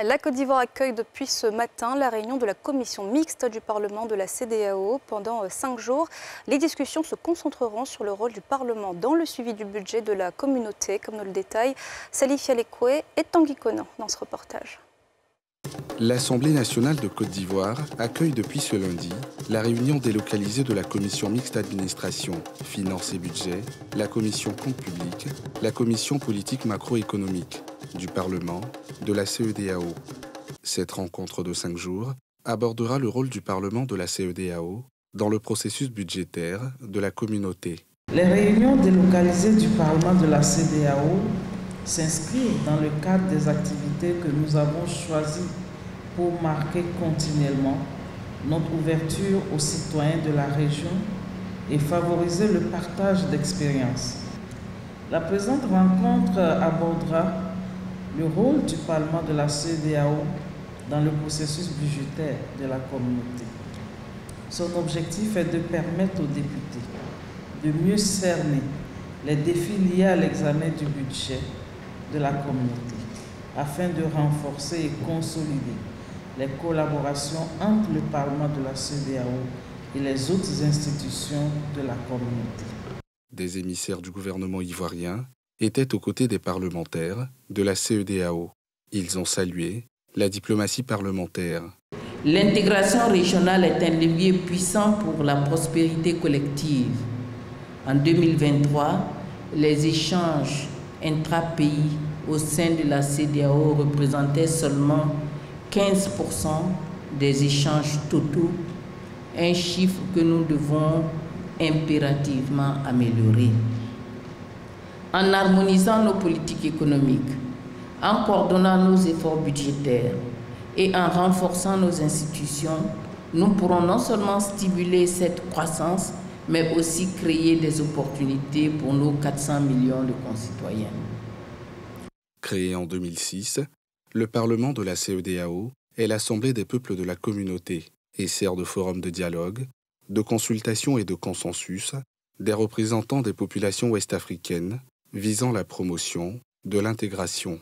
La Côte d'Ivoire accueille depuis ce matin la réunion de la commission mixte du Parlement de la CEDEAO. Pendant 5 jours, les discussions se concentreront sur le rôle du Parlement dans le suivi du budget de la communauté, comme nous le détaille Salif Yalekwe et Tanguy Conan dans ce reportage. L'Assemblée nationale de Côte d'Ivoire accueille depuis ce lundi la réunion délocalisée de la commission mixte administration, finances et budget, la commission comptes publics, la commission politique macroéconomique du Parlement, de la CEDEAO. Cette rencontre de 5 jours abordera le rôle du Parlement de la CEDEAO dans le processus budgétaire de la communauté. Les réunions délocalisées du Parlement de la CEDEAO s'inscrivent dans le cadre des activités que nous avons choisies pour marquer continuellement notre ouverture aux citoyens de la région et favoriser le partage d'expériences. La présente rencontre abordera le rôle du Parlement de la CEDEAO dans le processus budgétaire de la communauté. Son objectif est de permettre aux députés de mieux cerner les défis liés à l'examen du budget de la communauté, afin de renforcer et consolider les collaborations entre le Parlement de la CEDEAO et les autres institutions de la communauté. Des émissaires du gouvernement ivoirien étaient aux côtés des parlementaires de la CEDEAO. Ils ont salué la diplomatie parlementaire. L'intégration régionale est un levier puissant pour la prospérité collective. En 2023, les échanges intra-pays au sein de la CEDEAO représentaient seulement 15% des échanges totaux, un chiffre que nous devons impérativement améliorer. En harmonisant nos politiques économiques, en coordonnant nos efforts budgétaires et en renforçant nos institutions, nous pourrons non seulement stimuler cette croissance, mais aussi créer des opportunités pour nos 400 millions de concitoyens. Créé en 2006, le Parlement de la CEDEAO est l'Assemblée des peuples de la communauté et sert de forum de dialogue, de consultation et de consensus des représentants des populations ouest-africaines visant la promotion de l'intégration.